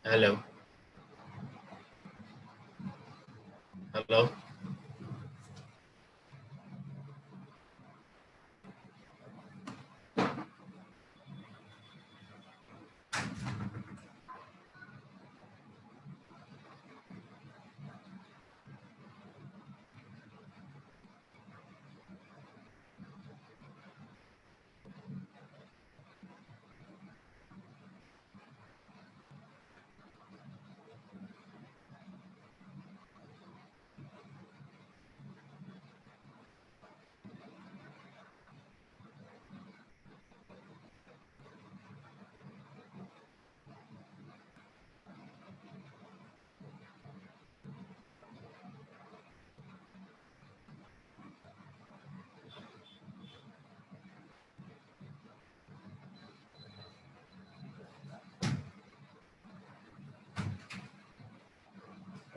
Hello. Hello.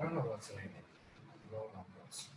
I don't know what's raining. No numbers.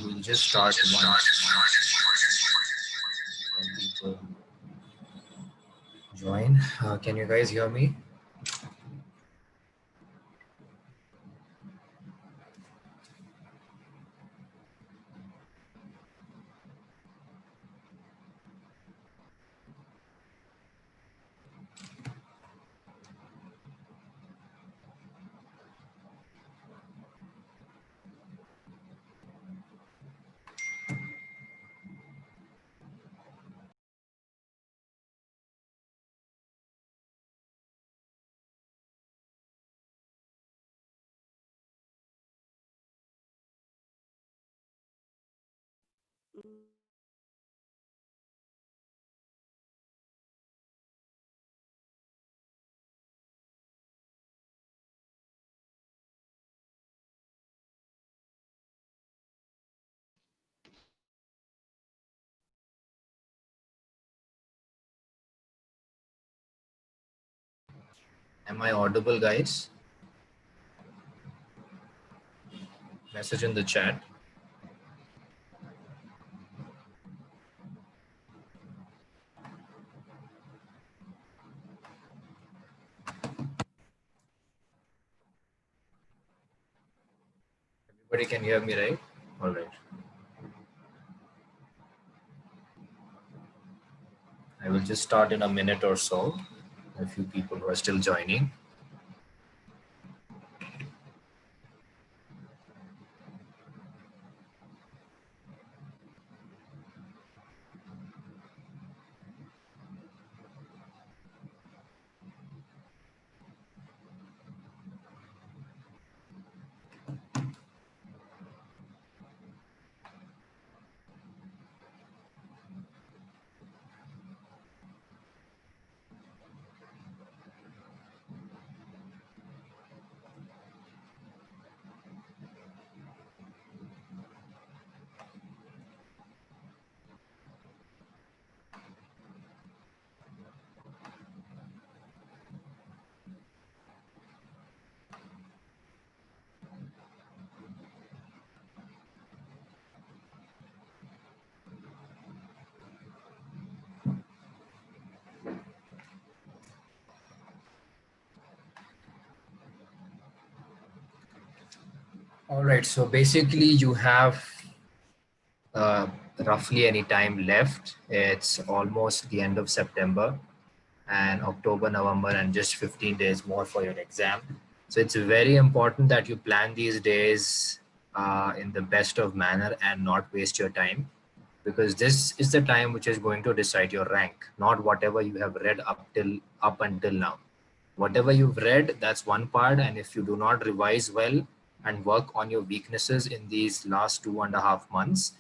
We'll just start when people join. Can you guys hear me? Mm, Am I audible, guys? Message in the chat. Everybody can hear me, right? All right. I will just start in a minute or so. A few people who are still joining. All right. So basically, you have uh, roughly any time left. It's almost the end of September and October, November, and just 15 days more for your exam. So it's very important that you plan these days in the best of manner and not waste your time, because this is the time which is going to decide your rank, not whatever you have read up until now. Whatever you've read, that's one part, and if you do not revise well and work on your weaknesses in these last 2.5 months,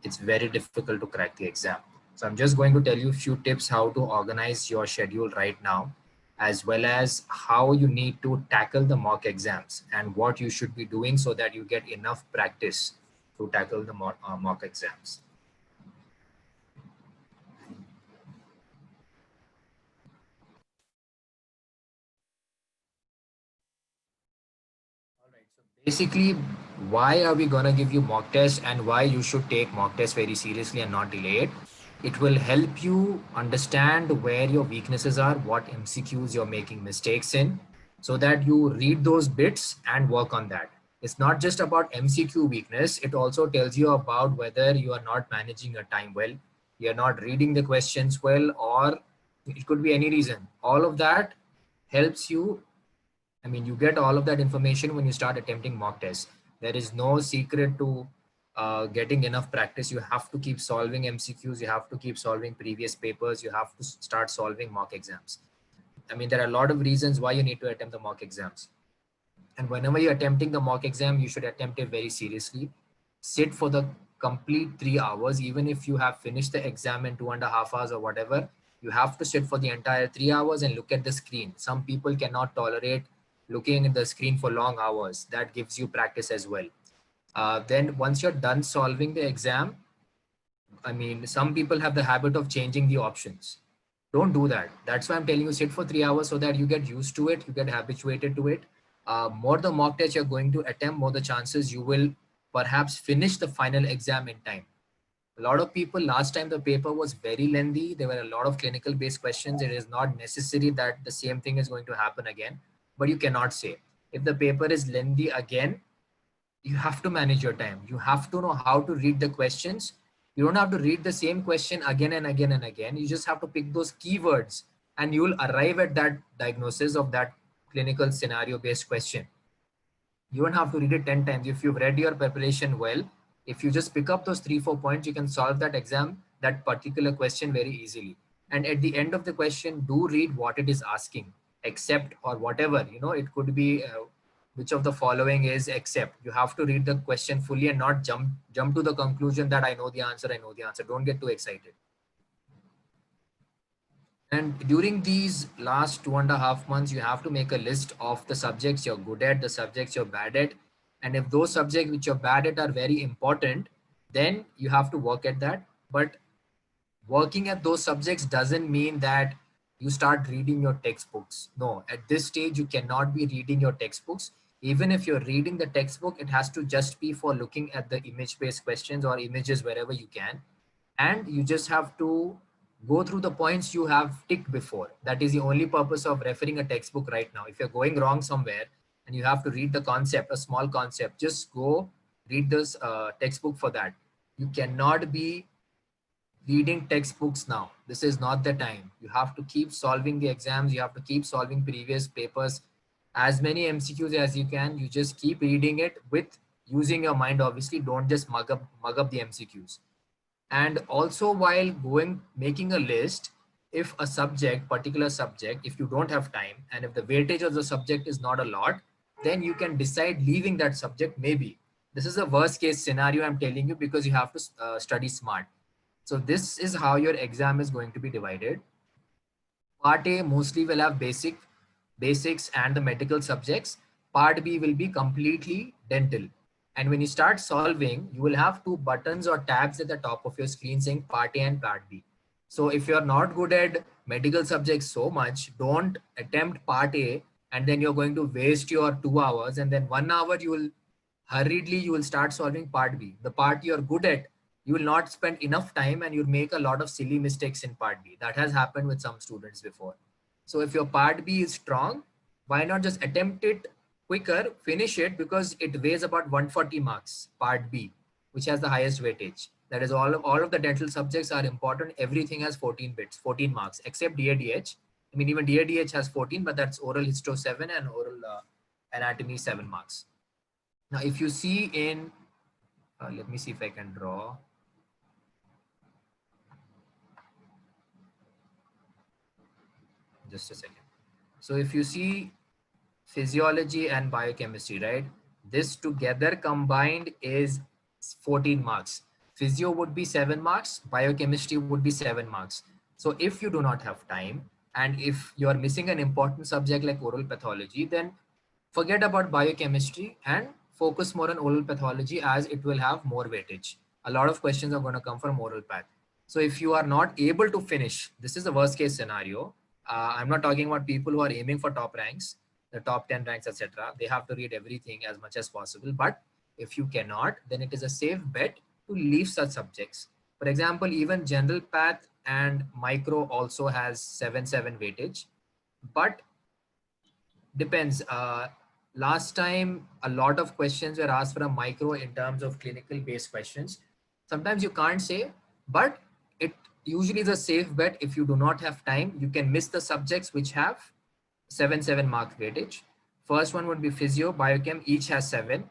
it's very difficult to crack the exam. So I'm just going to tell you a few tips how to organize your schedule right now, as well as how you need to tackle the mock exams and what you should be doing so that you get enough practice to tackle the mock exams. All right. So basically, why are we gonna give you mock test and why you should take mock test very seriously and not delay it? It will help you understand where your weaknesses are, what MCQs you're making mistakes in, so that you read those bits and work on that. It's not just about MCQ weakness. It also tells you about whether you are not managing your time well, you're not reading the questions well, or it could be any reason. All of that helps you. I mean, you get all of that information when you start attempting mock tests. There is no secret to getting enough practice. You have to keep solving MCQs. You have to keep solving previous papers. You have to start solving mock exams. I mean, there are a lot of reasons why you need to attempt the mock exams. And whenever you're attempting the mock exam, you should attempt it very seriously. Sit for the complete 3 hours, even if you have finished the exam in 2.5 hours or whatever. You have to sit for the entire 3 hours and look at the screen. Some people cannot tolerate looking at the screen for long hours. That gives you practice as well. Then once you're done solving the exam, I mean, some people have the habit of changing the options. Don't do that. That's why I'm telling you, sit for 3 hours so that you get used to it, you get habituated to it. More the mock test you're going to attempt, more the chances you will perhaps finish the final exam in time. A lot of people, last time the paper was very lengthy. There were a lot of clinical based questions. It is not necessary that the same thing is going to happen again, but you cannot say. If the paper is lengthy again, you have to manage your time. You have to know how to read the questions. You don't have to read the same question again and again and again. You just have to pick those keywords and you will arrive at that diagnosis of that clinical scenario based question. You don't have to read it 10 times. If you've read your preparation well, if you just pick up those 3, 4 points, you can solve that exam, that particular question very easily. And at the end of the question, do read what it is asking, except or whatever, it could be which of the following is except. You have to read the question fully and not jump to the conclusion that I know the answer, I know the answer. Don't get too excited. And during these last 2.5 months, you have to make a list of the subjects you're good at, the subjects you're bad at. And if those subjects which you're bad at are very important, then you have to work at that. But working at those subjects doesn't mean that you start reading your textbooks. No, at this stage, you cannot be reading your textbooks. Even if you're reading the textbook, it has to just be for looking at the image-based questions or images wherever you can. And you just have to go through the points you have ticked before. That is the only purpose of referring a textbook right now. If you're going wrong somewhere and you have to read the concept, a small concept, just go read this textbook for that. You cannot be reading textbooks now. This is not the time. You have to keep solving the exams. You have to keep solving previous papers, as many MCQs as you can. You just keep reading it with using your mind. Obviously, don't just mug up the MCQs. And also, while making a list, if a particular subject, if you don't have time and if the weightage of the subject is not a lot, then you can decide leaving that subject. Maybe this is a worst case scenario I'm telling you, because you have to study smart. So this is how your exam is going to be divided. Part A mostly will have basics and the medical subjects. Part B will be completely dental. And when you start solving, you will have two buttons or tabs at the top of your screen saying Part A and Part B. So if you're not good at medical subjects so much, don't attempt Part A and then you're going to waste your 2 hours, and then 1 hour you will start solving Part B. The part you're good at, you will not spend enough time and you'll make a lot of silly mistakes in Part B. That has happened with some students before. So if your Part B is strong, why not just attempt it quicker, finish it, because it weighs about 140 marks, Part B, which has the highest weightage. That is all of the dental subjects are important. Everything has 14 bits, 14 marks, except DADH. I mean, even DADH has 14, but that's oral histo 7 and oral anatomy 7 marks. Now, if you see in, let me see if I can draw. Just a second. So if you see physiology and biochemistry, right? This together combined is 14 marks. Physio would be 7 marks, biochemistry would be 7 marks. So if you do not have time and if you are missing an important subject like oral pathology, then forget about biochemistry and focus more on oral pathology, as it will have more weightage. A lot of questions are going to come from oral path. So if you are not able to finish, this is the worst case scenario. I'm not talking about people who are aiming for top ranks, the top 10 ranks, etc. They have to read everything as much as possible. But if you cannot, then it is a safe bet to leave such subjects. For example, even general path and micro also has 7/7 weightage, but depends. Last time, a lot of questions were asked from micro in terms of clinical based questions. Sometimes you can't say, but it usually is a safe bet. If you do not have time, you can miss the subjects which have 7/7 mark weightage. First one would be physio, biochem, each has 7.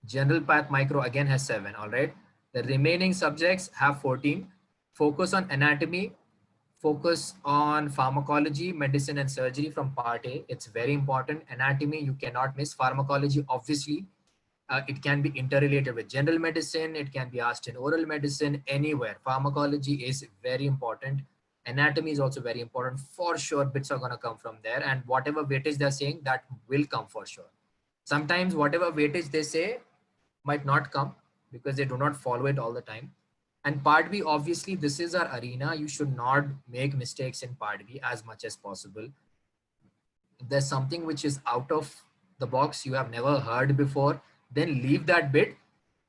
General path micro again has 7. All right. The remaining subjects have 14. Focus on anatomy, focus on pharmacology, medicine and surgery from part A. It's very important. Anatomy, you cannot miss. Pharmacology, obviously, it can be interrelated with general medicine. It can be asked in oral medicine, anywhere. Pharmacology is very important. Anatomy is also very important. For sure, bits are going to come from there. And whatever weightage they're saying, that will come for sure. Sometimes whatever weightage they say might not come because they do not follow it all the time. And part B, obviously, this is our arena. You should not make mistakes in part B as much as possible. If there's something which is out of the box you have never heard before, then leave that bit.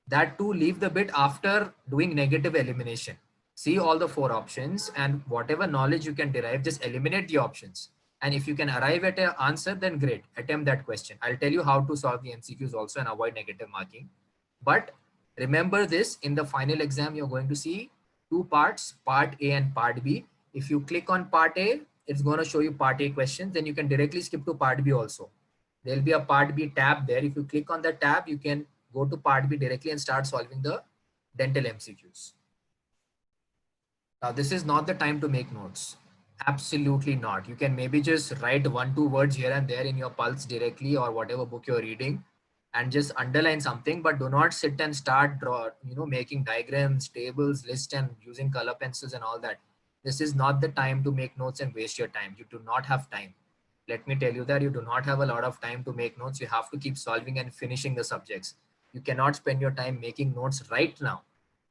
That too, leave the bit after doing negative elimination. See all the 4 options and whatever knowledge you can derive, just eliminate the options. And if you can arrive at an answer, then great, attempt that question. I'll tell you how to solve the MCQs also and avoid negative marking. But remember this, in the final exam, you're going to see 2 parts, part A and part B. If you click on part A, it's going to show you part A questions. Then you can directly skip to part B also. There'll be a part B tab there. If you click on the tab, you can go to part B directly and start solving the dental MCQs. Now, this is not the time to make notes. Absolutely not. You can maybe just write one, two words here and there in your pulse directly or whatever book you're reading and just underline something, but do not sit and start making diagrams, tables, lists and using color pencils and all that. This is not the time to make notes and waste your time. You do not have time. Let me tell you that you do not have a lot of time to make notes. You have to keep solving and finishing the subjects. You cannot spend your time making notes right now.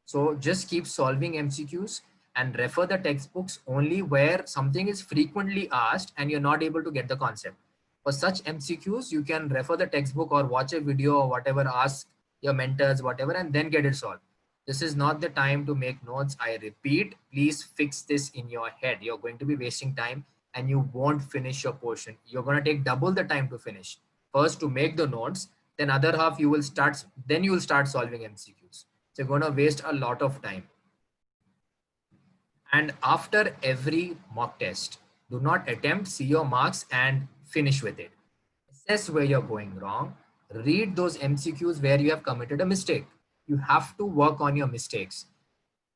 So just keep solving MCQs and refer the textbooks only where something is frequently asked and you're not able to get the concept. For such MCQs, you can refer the textbook or watch a video or whatever, ask your mentors, whatever, and then get it solved. This is not the time to make notes. I repeat, please fix this in your head. You're going to be wasting time and you won't finish your portion. You're going to take double the time to finish. First to make the notes, then other half then you will start solving MCQs. So you're going to waste a lot of time. And after every mock test, do not attempt, see your marks and finish with it. Assess where you're going wrong. Read those MCQs where you have committed a mistake. You have to work on your mistakes.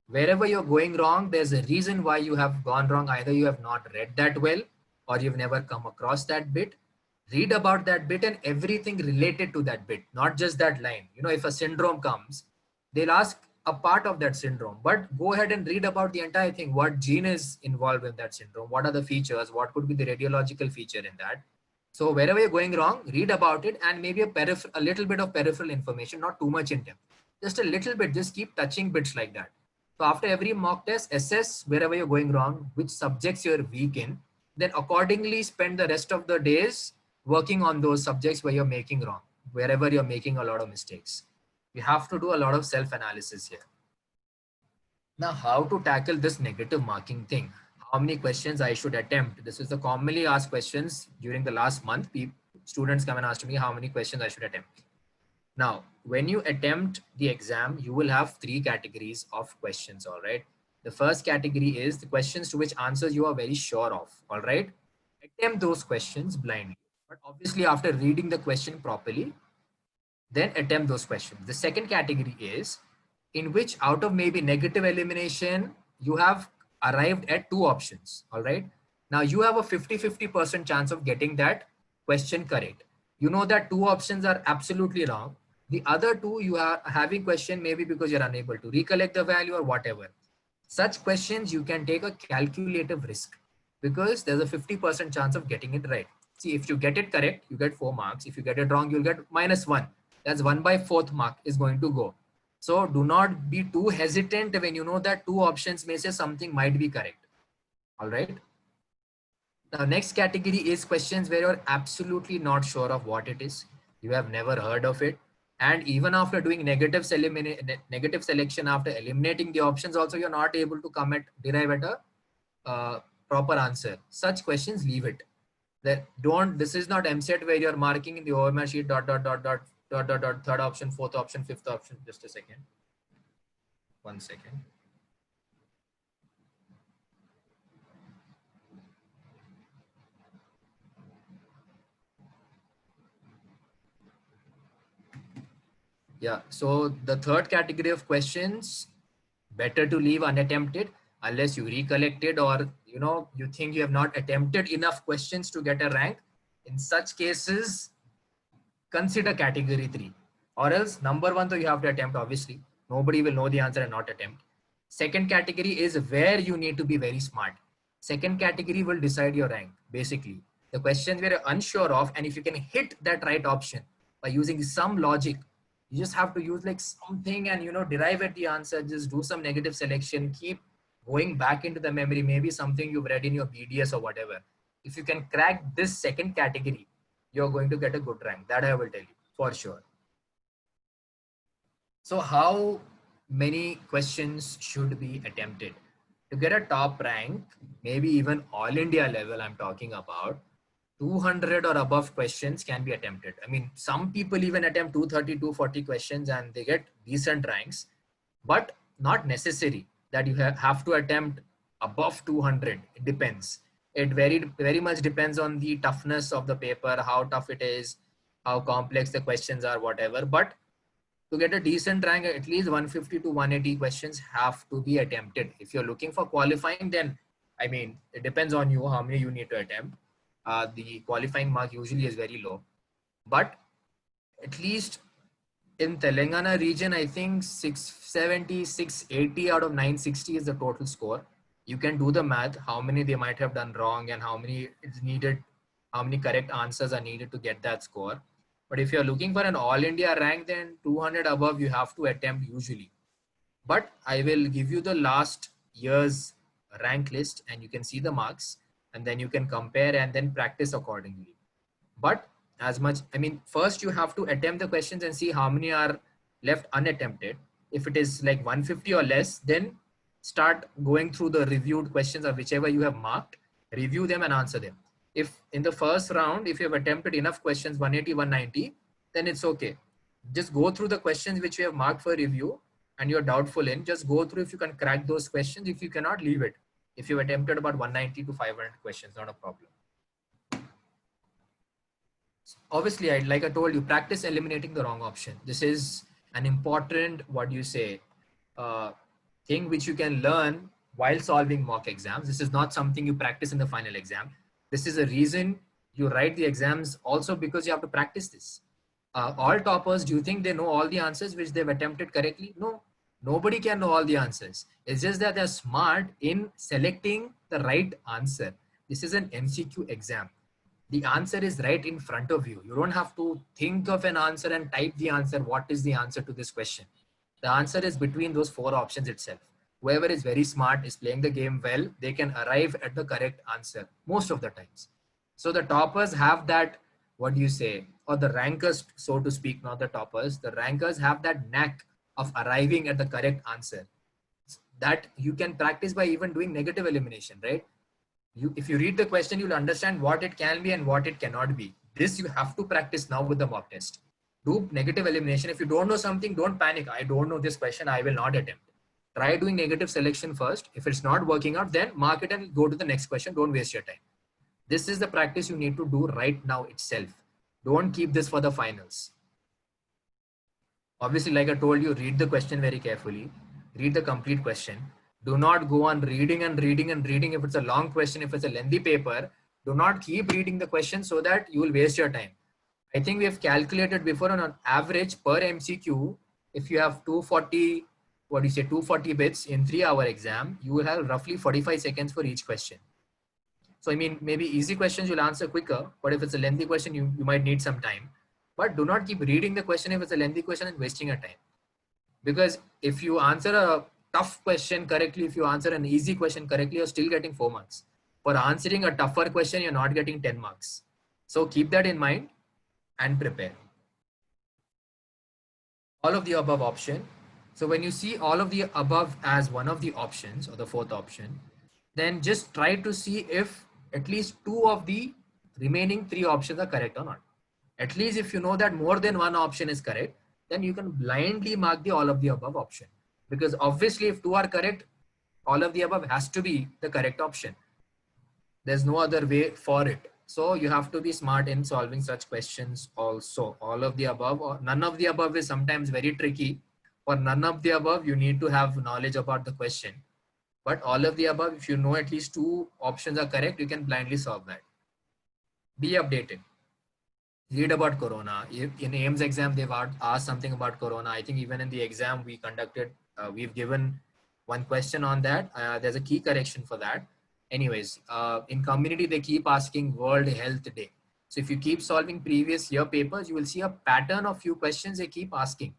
Wherever you're going wrong, there's a reason why you have gone wrong. Either you have not read that well or you've never come across that bit. Read about that bit and everything related to that bit, not just that line. If a syndrome comes, they'll ask a part of that syndrome, but go ahead and read about the entire thing. What gene is involved in that syndrome? What are the features? What could be the radiological feature in that? So wherever you're going wrong, read about it and maybe a little bit of peripheral information, not too much in depth. Just a little bit, just keep touching bits like that. So after every mock test, assess wherever you're going wrong, which subjects you're weak in, then accordingly spend the rest of the days working on those subjects where you're making wrong, wherever you're making a lot of mistakes. You have to do a lot of self-analysis here. Now, how to tackle this negative marking thing? How many questions I should attempt? This is the commonly asked questions during the last month. Students come and ask me how many questions I should attempt. Now, when you attempt the exam, you will have three categories of questions, all right? The first category is the questions to which answers you are very sure of, all right? Attempt those questions blindly. But obviously, after reading the question properly, then attempt those questions. The second category is in which out of maybe negative elimination, you have arrived at two options, all right? Now you have a 50-50% chance of getting that question correct. You know that two options are absolutely wrong. The other two you are having question maybe because you're unable to recollect the value or whatever. Such questions you can take a calculative risk because there's a 50% chance of getting it right. See, if you get it correct, you get 4 marks. If you get it wrong, you'll get -1. That's 1/4 mark is going to go. So do not be too hesitant when you know that two options may say something might be correct. All right. Now, next category is questions where you're absolutely not sure of what it is. You have never heard of it. And even after doing negative selection, after eliminating the options, also you're not able to derive at a proper answer. Such questions, leave it. This is not MCET where you're marking in the OMR sheet dot, third option, fourth option, fifth option. Just a second. 1 second. Yeah, so the third category of questions, better to leave unattempted unless you recollected or you think you have not attempted enough questions to get a rank. In such cases, consider category 3 or else number 1, though you have to attempt, obviously. Nobody will know the answer and not attempt. Second category is where you need to be very smart. Second category will decide your rank, basically. The questions where you're unsure of, and if you can hit that right option by using some logic, you just have to use like something and derive at the answer, just do some negative selection, keep going back into the memory, maybe something you've read in your BDS or whatever. If you can crack this second category, you're going to get a good rank. That I will tell you for sure. So how many questions should be attempted? To get a top rank, maybe even all India level I'm talking about, 200 or above questions can be attempted. I mean, some people even attempt 230, 240 questions and they get decent ranks, but not necessary that you have to attempt above 200. It depends. It very much depends on the toughness of the paper, how tough it is, how complex the questions are, whatever. But to get a decent rank, at least 150 to 180 questions have to be attempted. If you're looking for qualifying, then I mean, it depends on you how many you need to attempt. The qualifying mark usually is very low, but at least in Telangana region, I think 670, 680 out of 960 is the total score. You can do the math, how many they might have done wrong and how many is needed, how many correct answers are needed to get that score. But if you're looking for an all India rank, then 200 above you have to attempt usually. But I will give you the last year's rank list and you can see the marks and then you can compare and then practice accordingly. But as much, I mean, first you have to attempt the questions and see how many are left unattempted. If it is like 150 or less, then start going through the reviewed questions or whichever you have marked, review them and answer them. If in the first round, if you have attempted enough questions, 180, 190, then it's okay. Just go through the questions which you have marked for review and you're doubtful in, just go through if you can crack those questions. If you cannot, leave it. If you've attempted about 190 to 500 questions, not a problem. Obviously, like I told you, practice eliminating the wrong option. This is an important, what do you say, uh, thing which you can learn while solving mock exams. This is not something you practice in the final exam. This is a reason you write the exams also, because you have to practice this. All toppers, do you think they know all the answers which they've attempted correctly? No, nobody can know all the answers. It's just that they're smart in selecting the right answer. This is an MCQ exam. The answer is right in front of you. You don't have to think of an answer and type the answer. What is the answer to this question? The answer is between those four options itself. Whoever is very smart, is playing the game well, they can arrive at the correct answer most of the times. So the toppers have that, what do you say, or the rankers, so to speak, not the toppers, the rankers have that knack of arriving at the correct answer. That you can practice by even doing negative elimination, right? If you read the question, you'll understand what it can be and what it cannot be. This you have to practice now with the mock test. Do negative elimination. If you don't know something, don't panic. I don't know this question, I will not attempt. Try doing negative selection first. If it's not working out, then mark it and go to the next question. Don't waste your time. This is the practice you need to do right now itself. Don't keep this for the finals. Obviously, like I told you, read the question very carefully. Read the complete question. Do not go on reading and reading and reading. If it's a long question, if it's a lengthy paper, do not keep reading the question so that you will waste your time. I think we have calculated before on an average per MCQ, if you have 240, 240 bits in 3-hour exam, you will have roughly 45 seconds for each question. So, I mean, maybe easy questions you'll answer quicker, but if it's a lengthy question, you might need some time. But do not keep reading the question if it's a lengthy question and wasting your time. Because if you answer a tough question correctly, if you answer an easy question correctly, you're still getting 4 marks. For answering a tougher question, you're not getting 10 marks. So keep that in mind and prepare. All of the above option. So when you see all of the above as one of the options or the fourth option, then just try to see if at least 2 of the remaining 3 options are correct or not. At least if you know that more than one option is correct, then you can blindly mark the all of the above option. Because obviously if 2 are correct, all of the above has to be the correct option. There's no other way for it. So you have to be smart in solving such questions also. All of the above or none of the above is sometimes very tricky. For none of the above, you need to have knowledge about the question. But all of the above, if you know at least 2 options are correct, you can blindly solve that. Be updated. Read about corona. In AIMS exam, they've asked something about corona. I think even in the exam we conducted, we've given one question on that. There's a key correction for that. Anyways, in community, they keep asking World Health Day. So if you keep solving previous year papers, you will see a pattern of few questions they keep asking.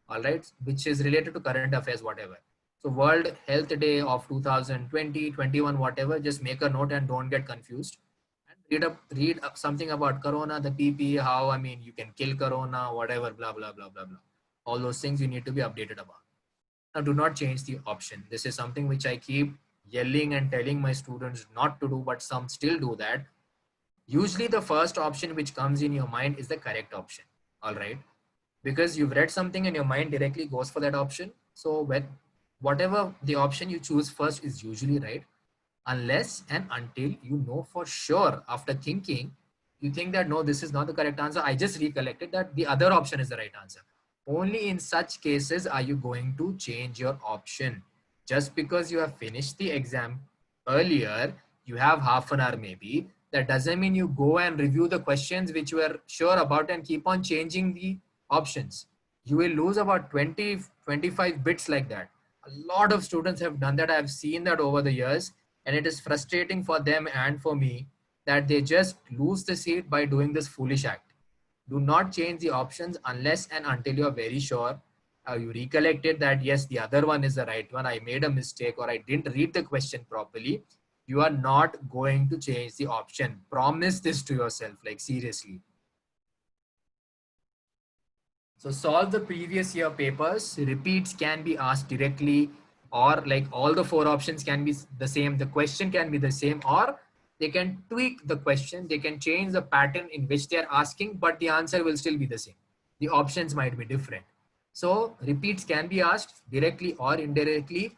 All right, which is related to current affairs, whatever. So World Health Day of 2020, 21, whatever, just make a note and don't get confused. Read up something about corona, the PP, how, I mean, you can kill corona, whatever, blah, blah, blah, blah, blah. All those things you need to be updated about. Now, do not change the option. This is something which I keep yelling and telling my students not to do, but some still do that. Usually the first option which comes in your mind is the correct option. All right. Because you've read something and your mind directly goes for that option. So whatever the option you choose first is usually right. Unless and until you know for sure after thinking, you think that no, this is not the correct answer. I just recollected that the other option is the right answer. Only in such cases are you going to change your option. Just because you have finished the exam earlier, you have half an hour maybe. That doesn't mean you go and review the questions which you were sure about and keep on changing the options. You will lose about 20, 25 bits like that. A lot of students have done that. I've seen that over the years, and it is frustrating for them and for me that they just lose the seat by doing this foolish act. Do not change the options unless and until you're very sure. You recollected that yes, the other one is the right one. I made a mistake or I didn't read the question properly. You are not going to change the option. Promise this to yourself, like seriously. So solve the previous year papers. Repeats can be asked directly, or like all the four options can be the same. The question can be the same, or they can tweak the question. They can change the pattern in which they are asking, but the answer will still be the same. The options might be different. So repeats can be asked directly or indirectly.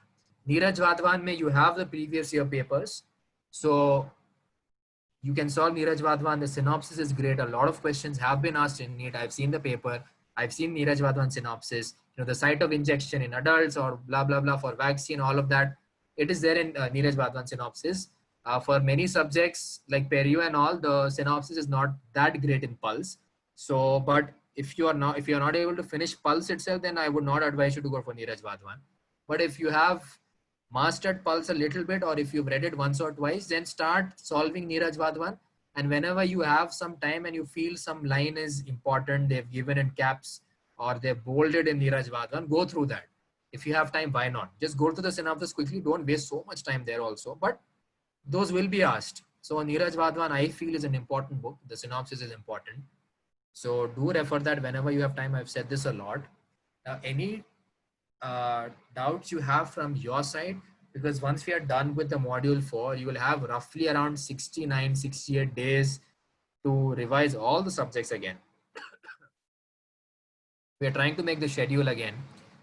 Neeraj Wadhwan mein you have the previous year papers. So you can solve Neeraj Wadhwan. The synopsis is great. A lot of questions have been asked in NEET. I've seen the paper. I've seen Neeraj Wadhwan synopsis. You know, the site of injection in adults or blah, blah, blah for vaccine, all of that. It is there in Neeraj Wadhwan synopsis. For many subjects like Perio and all, the synopsis is not that great in Pulse. So, but if you are not able to finish Pulse itself, then I would not advise you to go for Neeraj Wadhwan. But if you have mastered Pulse a little bit, or if you've read it once or twice, then start solving Neeraj Wadhwan. And whenever you have some time and you feel some line is important, they've given in caps or they're bolded in Neeraj Wadhwan, go through that. If you have time, why not? Just go to the synopsis quickly. Don't waste so much time there also. But those will be asked. So Neeraj Wadhwan, I feel, is an important book. The synopsis is important. So do refer that whenever you have time. I've said this a lot. Now, any doubts you have from your side, because once we are done with the module 4, you will have roughly around 69, 68 days to revise all the subjects again. We are trying to make the schedule again.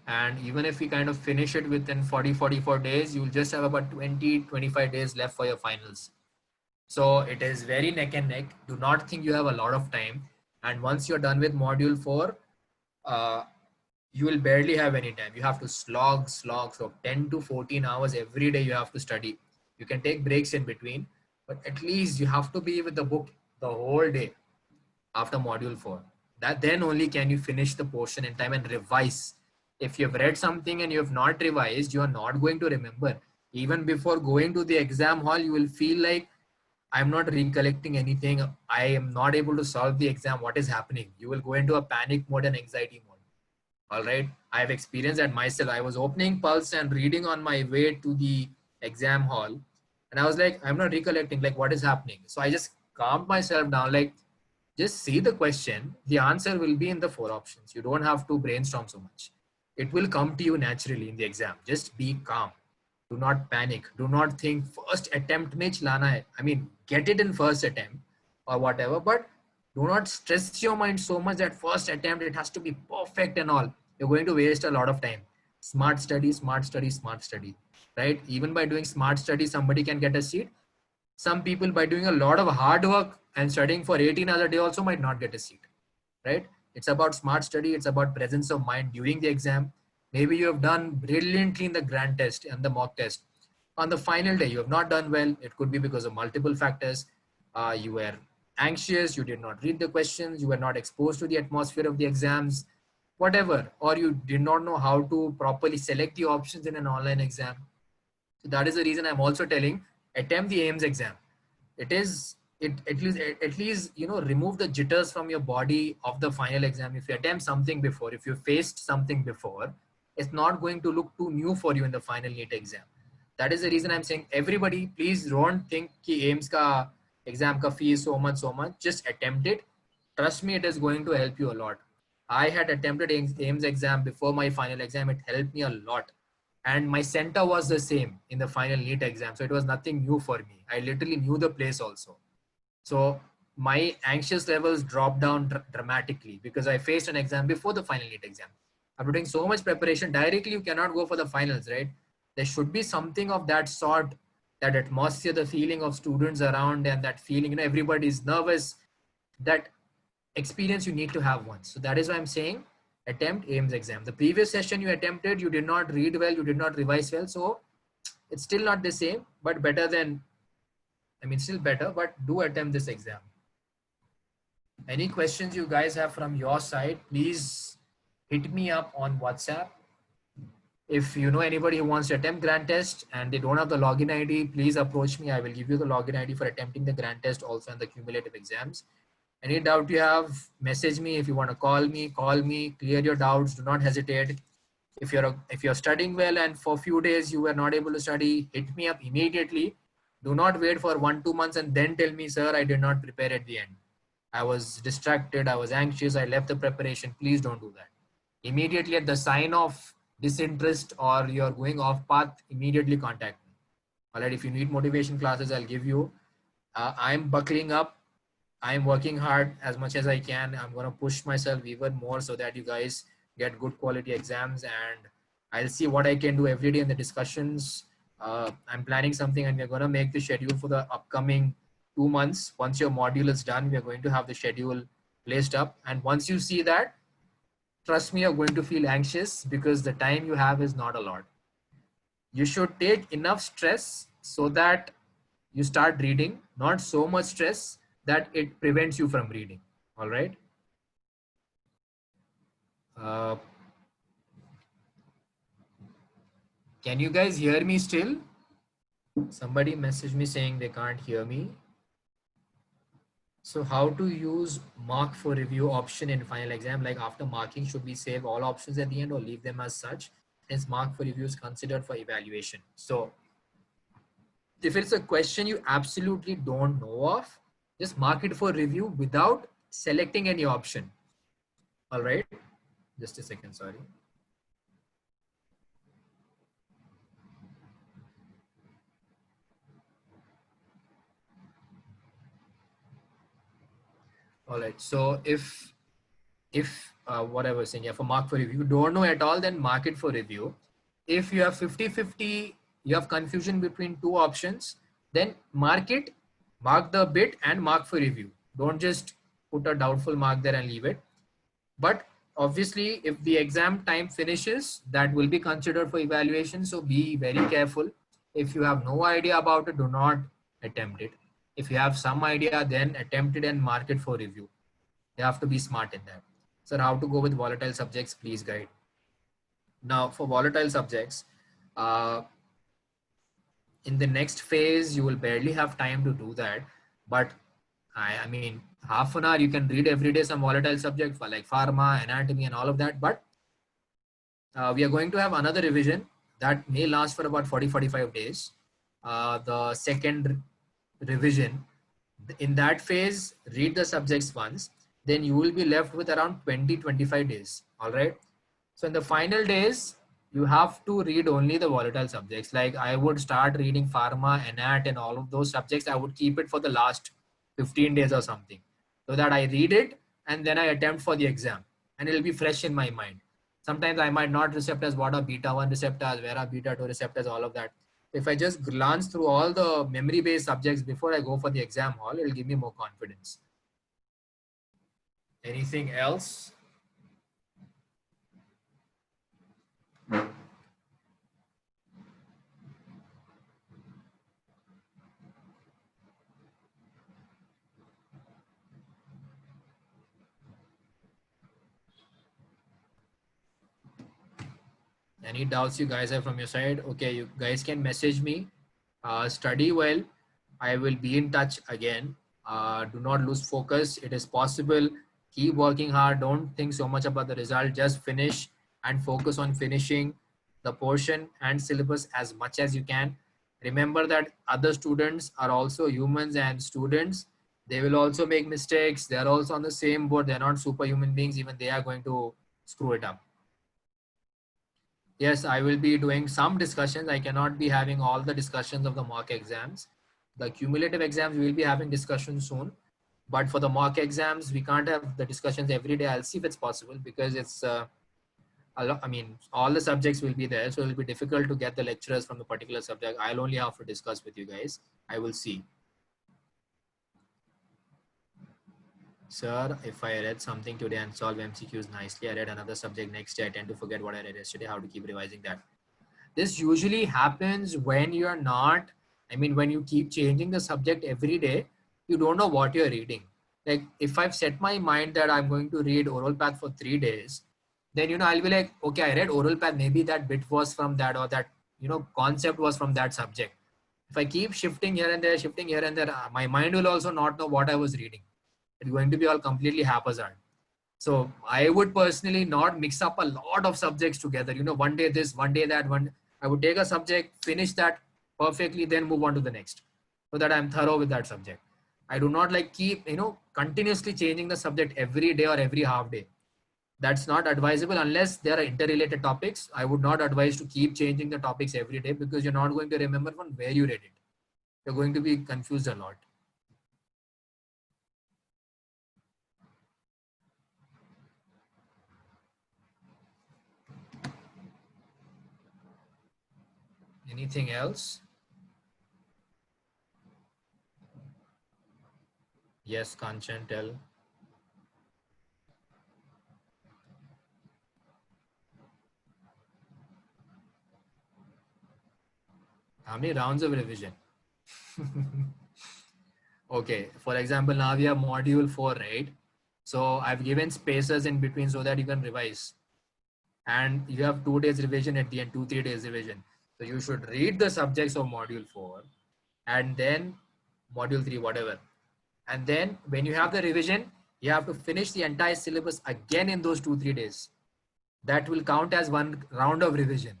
And even if we kind of finish it within 40, 44 days, you'll just have about 20, 25 days left for your finals. So it is very neck and neck. Do not think you have a lot of time. And once you're done with module 4, you will barely have any time. You have to slog. So 10 to 14 hours every day you have to study. You can take breaks in between, but at least you have to be with the book the whole day after module 4. That then only can you finish the portion in time and revise. If you've read something and you have not revised, you are not going to remember. Even before going to the exam hall, you will feel like, I'm not recollecting anything. I am not able to solve the exam. What is happening? You will go into a panic mode and anxiety mode. All right. I have experienced that myself. I was opening Pulse and reading on my way to the exam hall. And I was like, I'm not recollecting, like, what is happening? So I just calmed myself down, like, just see the question. The answer will be in the 4 options. You don't have to brainstorm so much. It will come to you naturally in the exam. Just be calm. Do not panic. Do not think first attempt mein lana hai. I mean, get it in first attempt or whatever, but do not stress your mind so much that first attempt it has to be perfect and all. You're going to waste a lot of time. Smart study, smart study, smart study, right? Even by doing smart study, somebody can get a seat. Some people, by doing a lot of hard work and studying for 18 hours a day, also might not get a seat, right? It's about smart study. It's about presence of mind during the exam. Maybe you have done brilliantly in the grand test and the mock test. On the final day, you have not done well. It could be because of multiple factors. You were anxious, you did not read the questions, you were not exposed to the atmosphere of the exams, whatever, or you did not know how to properly select the options in an online exam. So that is the reason I'm also telling, attempt the AIMS exam. It is, it at least, you know, remove the jitters from your body of the final exam. If you attempt something before, if you faced something before, it's not going to look too new for you in the final NEET exam. That is the reason I'm saying, everybody, please don't think ki AIMS ka exam ka fee is so much. Just attempt it. Trust me, it is going to help you a lot. I had attempted AIMS exam before my final exam. It helped me a lot. And my center was the same in the final NEET exam. So it was nothing new for me. I literally knew the place also. So my anxious levels dropped down dramatically because I faced an exam before the final NEET exam. After doing so much preparation, directly you cannot go for the finals, right? There should be something of that sort, that atmosphere, the feeling of students around and that feeling, you know, everybody is nervous. That experience you need to have once. So that is why I'm saying attempt AIMS exam. The previous session you attempted, you did not read well, you did not revise well. So It's still not the same, but better than, I mean, still better, but do attempt this exam. Any questions you guys have from your side, please hit me up on WhatsApp. If you know anybody who wants to attempt grand test and they don't have the login ID, please approach me. I will give you the login ID for attempting the grand test also and the cumulative exams. Any doubt you have, message me. If you want to call me, clear your doubts. Do not hesitate. If you're studying well and for a few days you were not able to study, hit me up immediately. Do not wait for 1-2 months and then tell me, sir, I did not prepare at the end. I was distracted, I was anxious, I left the preparation. Please don't do that. Immediately at the sign of disinterest or you're going off path, immediately contact me. All right, if you need motivation classes, I'll give you. I'm buckling up. I'm working hard as much as I can. I'm going to push myself even more so that you guys get good quality exams, and I'll see what I can do every day in the discussions. I'm planning something and we're going to make the schedule for the upcoming 2 months. Once your module is done, we're going to have the schedule placed up. And once you see that, trust me, you're going to feel anxious because the time you have is not a lot. You should take enough stress so that you start reading, not so much stress that it prevents you from reading. All right. Can you guys hear me still? Somebody messaged me saying they can't hear me. So how to use mark for review option in final exam? Like after marking, should we save all options at the end or leave them as such? Hence mark for review is considered for evaluation. So if it's a question you absolutely don't know of, just mark it for review without selecting any option. All right. Just a second, sorry. All right. So if what I was saying, yeah, for mark for review, don't know at all, then mark it for review. If you have 50-50, you have confusion between two options, then mark it, mark the bit and mark for review. Don't just put a doubtful mark there and leave it. But obviously, if the exam time finishes, that will be considered for evaluation. So be very careful. If you have no idea about it, do not attempt it. If you have some idea, then attempt it and mark it for review. You have to be smart in that. Sir, how to go with volatile subjects? Please guide. Now, for volatile subjects, uh, in the next phase, you will barely have time to do that. But I mean, half an hour you can read every day some volatile subject for like pharma, anatomy, and all of that. But we are going to have another revision that may last for about 40-45 days. The second revision, in that phase, read the subjects once, then you will be left with around 20-25 days. All right. So in the final days, you have to read only the volatile subjects. Like I would start reading pharma, anat, and all of those subjects. I would keep it for the last 15 days or something so that I read it and then I attempt for the exam and it'll be fresh in my mind. Sometimes I might not receptors, what are beta 1 receptors, where are beta 2 receptors, all of that. If I just glance through all the memory based subjects before I go for the exam hall, it'll give me more confidence. Anything else? Any doubts you guys have from your side? Okay, you guys can message me. Study well. I will be in touch again. Do not lose focus. It is possible. Keep working hard. Don't think so much about the result. Just finish and focus on finishing the portion and syllabus as much as you can. Remember that other students are also humans and students. They will also make mistakes. They are also on the same board. They're not superhuman beings. Even they are going to screw it up. Yes, I will be doing some discussions. I cannot be having all the discussions of the mock exams. The cumulative exams, we will be having discussions soon. But for the mock exams, we can't have the discussions every day. I'll see if it's possible because it's, I mean, all the subjects will be there. So it will be difficult to get the lecturers from the particular subject. I'll only have to discuss with you guys. I will see. Sir, if I read something today and solve MCQs nicely, I read another subject next day, I tend to forget what I read yesterday. How to keep revising that? This usually happens when you're not, I mean, when you keep changing the subject every day, you don't know what you're reading. Like if I've set my mind that I'm going to read oral path for 3 days, then, I'll be like, okay, I read oral path. Maybe that bit was from that, or that, concept was from that subject. If I keep shifting here and there, my mind will also not know what I was reading. It's going to be all completely haphazard. So I would personally not mix up a lot of subjects together. One day this, one day that. I would take a subject, finish that perfectly, then move on to the next, so that I'm thorough with that subject. I do not like keep continuously changing the subject every day or every half day. That's not advisable unless there are interrelated topics. I would not advise to keep changing the topics every day, because you're not going to remember from where you read it. You're going to be confused a lot. Anything else? Yes, Kanchan, tell. How many rounds of revision? Okay, for example, now we have module 4, right? So I've given spaces in between so that you can revise. And you have 2 days revision at the end, 3 days revision. So you should read the subjects of module 4 and then module 3, whatever. And then when you have the revision, you have to finish the entire syllabus again in those 2, 3 days. That will count as one round of revision.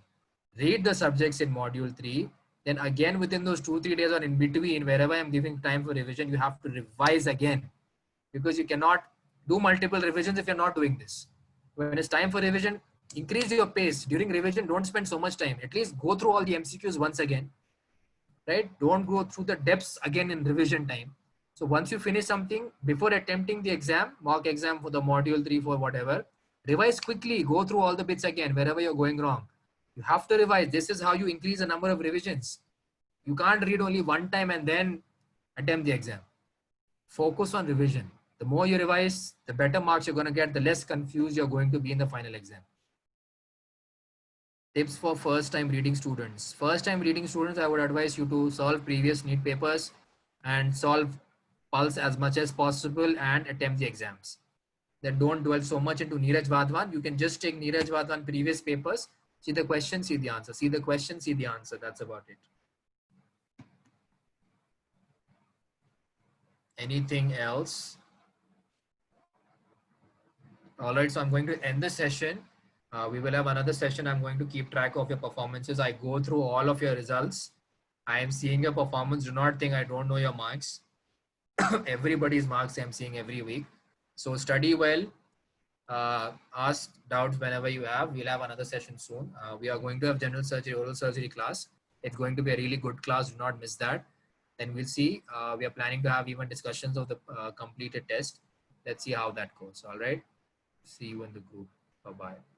Read the subjects in module 3. Then again within those 2, 3 days or in between, wherever I'm giving time for revision, you have to revise again, because you cannot do multiple revisions if you're not doing this. When it's time for revision, increase your pace. During revision, don't spend so much time. At least go through all the MCQs once again, right? Don't go through the depths again in revision time. So once you finish something, before attempting the exam, mock exam for the module 3, 4, whatever, revise quickly, go through all the bits again, wherever you're going wrong. You have to revise. This is how you increase the number of revisions. You can't read only one time and then attempt the exam. Focus on revision. The more you revise, the better marks you're going to get, the less confused you're going to be in the final exam. Tips for first time reading students. First time reading students, I would advise you to solve previous NEET papers and solve pulse as much as possible and attempt the exams. Then don't dwell so much into Neeraj Vadwan. You can just take Neeraj Vadwan previous papers, see the question, see the answer, see the question, see the answer. That's about it. Anything else? All right, so I'm going to end the session. We will have another session. I'm going to keep track of your performances. I go through all of your results. I am seeing your performance. Do not think I don't know your marks. Everybody's marks I'm seeing every week. So study well. Ask doubts whenever you have. We'll have another session soon. We are going to have general surgery, oral surgery class. It's going to be a really good class. Do not miss that. Then we'll see. We are planning to have even discussions of the completed test. Let's see how that goes. All right. See you in the group. Bye-bye.